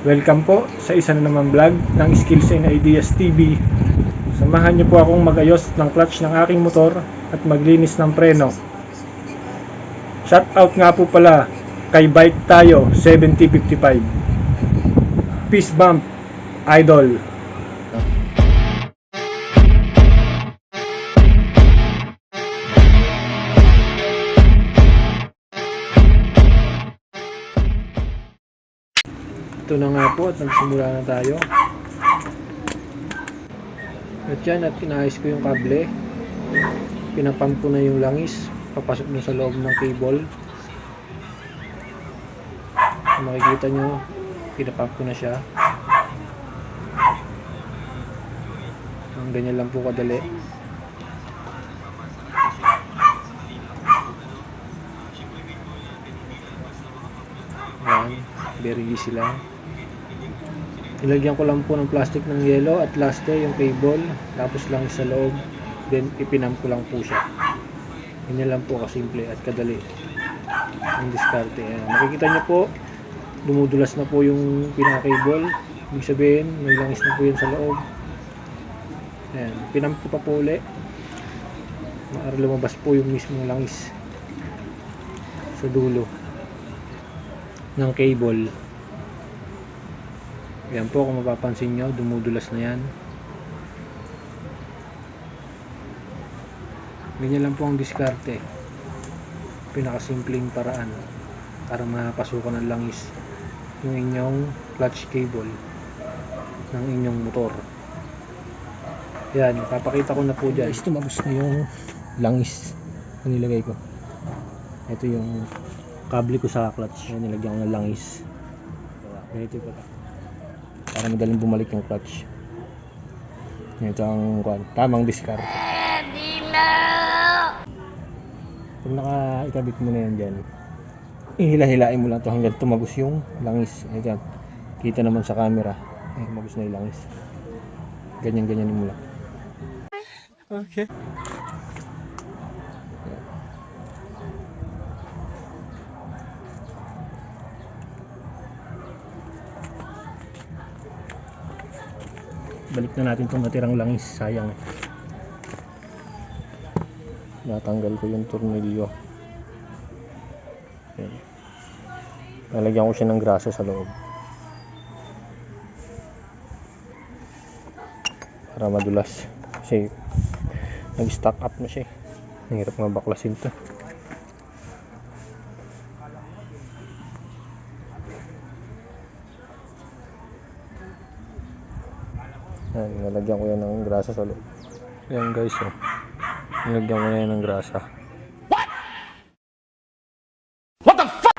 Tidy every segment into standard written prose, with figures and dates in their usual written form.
Welcome po sa isa na naman vlog ng Skills and Ideas TV. Samahan niyo po akong magayos ng clutch ng aking motor at maglinis ng preno. Shout out nga po pala kay Bike Tayo 7055. Peace bump, idol. Ito na nga po at nagsimula na tayo. At yan, at inayos ko yung kable. Pinapump ko na yung langis papasok na sa loob ng cable. Kung makikita nyo, pinapump ko na siya. Ganyan lang po kadali. Yan, very easy lang. Ilagyan ko lang po ng plastic ng yelo at laste yung cable, tapos lang sa loob, then ipinamp ko lang po siya. Ganyan lang po kasimple at kadali ang diskarte. Makikita nyo po, dumudulas na po yung pinaka-cable, ibig sabihin may langis na po yun sa loob. Ayan, pinamp ko pa po ulit para lumabas po yung mismong langis sa dulo ng cable. Yan po, kung mapapansin nyo, dumudulas na yan. Ganyan lang po ang diskarte. Pinakasimpleng paraan para mapasukan ng langis yung inyong clutch cable ng inyong motor. Yan, papakita ko na po dyan. Guys, tumagos na yung langis na nilagay ko. Ito yung kable ko sa clutch. Yan, nilagyan ko ng langis. Ganito pa para madaling bumalik yung clutch. Ito ang tamang discard. Pag nakaikabit mo na yan dyan, ihila-hilain mo lang ito hanggang tumagos yung langis. Ito, kita naman sa camera, tumagos na yung langis. Ganyan-ganyan mo lang. Okay. Balik na natin itong natirang langis, sayang. Natanggal ko yung tornilyo. Lalagyan ko siya ng grasa sa loob para madulas, kasi nag-stock up na siya. Ang hirap nga baklasin to. Nalagyan ko yan ng grasa sa loob. Yan guys, oh. Nalagyan ko na yan ng grasa. What the fuck?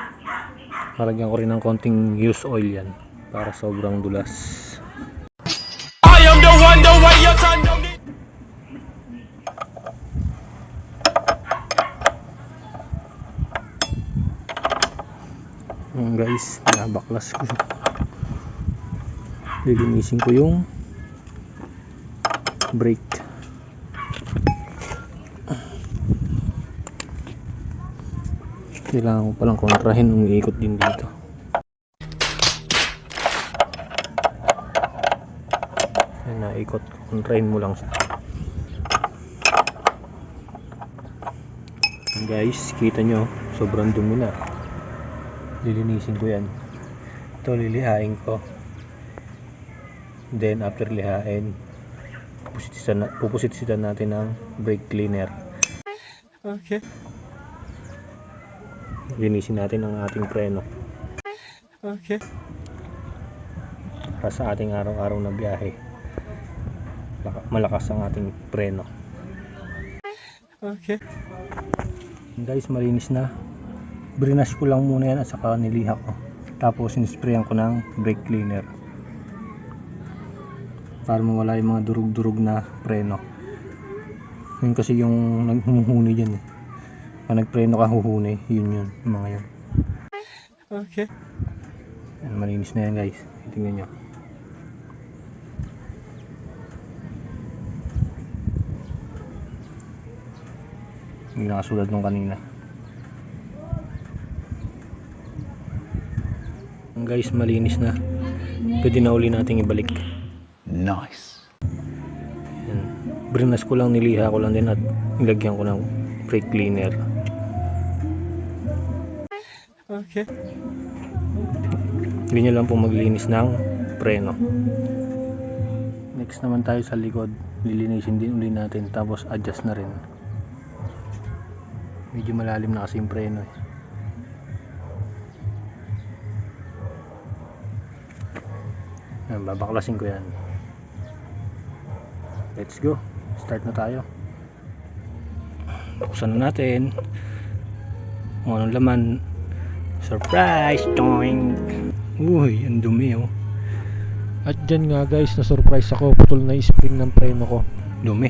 Nalagyan ko rin ng konting used oil yan para sobrang dulas. I am the one, the way your son don't need. Guys, nabaklas ko. Lilinisin ko yung brake. Kailangan ko palang kontrahin nung iikot din dito. Yan, naikot. Kontrahin mo lang siya. Guys, kita nyo, sobrang dumi na. Lilinisin ko yan. Ito, lilihain ko. Then after lihain, pupusisitan natin ng brake cleaner. Okay. Linisin natin ang ating preno. Okay. Para sa ating araw-araw na biyahe, malakas ang ating preno. Okay. Guys, malinis na. Brinash ko lang muna yan at saka niliha ko. Tapos inisprayan ko ng brake cleaner para mawala yung mga durug-durug na preno. Yun kasi yung naghuhuni dyan eh. Pag nagpreno ka huhuni, yun mga yun. Okay. Yan, malinis na yan guys. Tingnan nyo. Hindi nakasulat nung kanina. Guys, malinis na. pwede na uli nating ibalik. Nice. Yan. Brinas ko lang, niliha ko lang din at nilagyan ko ng brake cleaner. Okay. Hindi nyo lang po maglinis ng preno. Next naman tayo sa likod, lilinisin din uli natin, tapos adjust na rin. Medyo malalim na kasi yung preno eh. Yan, babaklasin ko yan. Let's go, start na tayo. Buksan na natin kung anong laman. Surprise! Toing! Uy, ang dumi oh. At dyan nga guys, na-surprise ako, putol na yung spring ng preno ko. Dumi.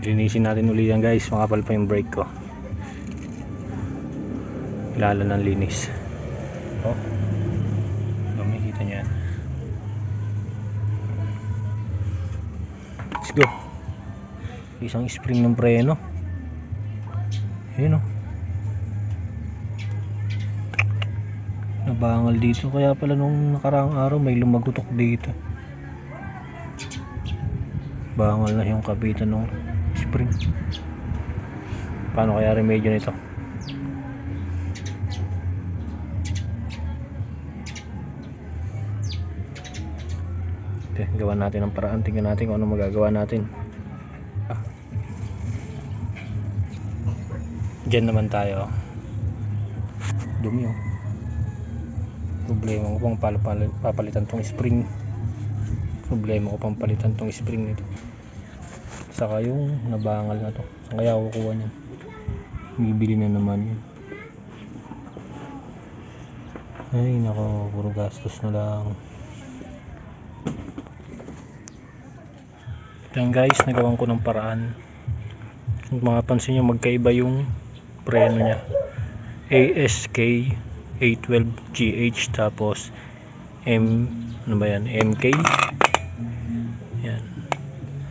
Linisin natin ulit yan guys, makapal pa yung brake ko. Lala ng linis. Oh, dumi, kita nyo yan. Let's go. Isang spring ng preno. Ayun oh. Nabangal dito, kaya pala nung nakaraang araw may lumagutok dito. Bangal na yung kabitan ng spring. Paano kaya remedyo nito? Okay, gawa natin ang paraan. Tingnan natin kung ano magagawa natin. Diyan naman tayo. Dumi oh. Problema ko pang papalitan tong spring. Problema ko pang palitan tong spring nito. Saka yung nabangal na to. Saan kaya ako kukuha niyan? Bibili na naman yun. Ay nako, puro gastos na lang. Yan guys, nagawan ko ng paraan. Kung mapapansin nyo, magkaiba yung preno nya. ASK 812GH tapos ano ba yan? MK. Yan.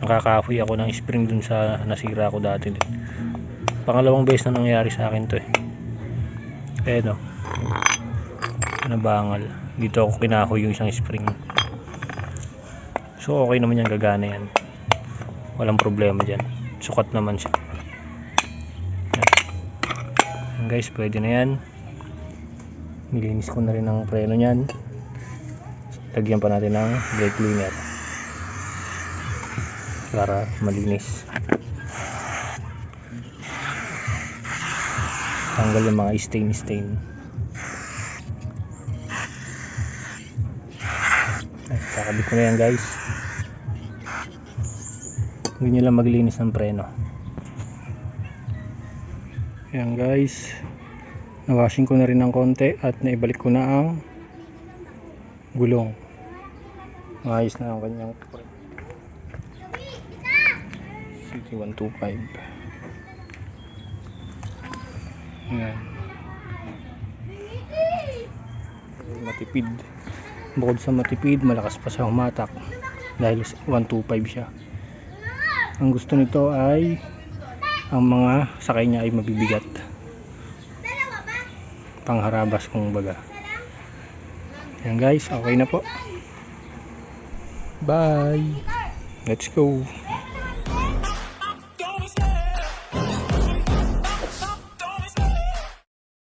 Nakakahoy ako ng spring dun sa nasira ko dati din. Pangalawang beses na nangyari sa akin to eh. Eto. Nabangal. Dito ako kinahoy yung isang spring. So okay naman yan, gagana yan. Walang problema dyan. Sukat naman siya. Yan guys, pwede na yan. Nilinis ko na rin ang preno nyan. Lagyan pa natin ng brake cleaner para malinis. Tanggal yung mga stain. Kakabit ko na yan guys. Huwag nyo lang maglinis ng preno. Yan guys, nawashing ko na rin ng konti at naibalik ko na ang gulong. Maayos na ang kanyang CT125. Yan. Matipid. Bukod sa matipid, malakas pa sa humatak dahil 125 siya. Ang gusto nito ay ang mga sakay niya ay mabibigat, pangharabas kung baga. Yan guys, okay na po. Bye. Let's go.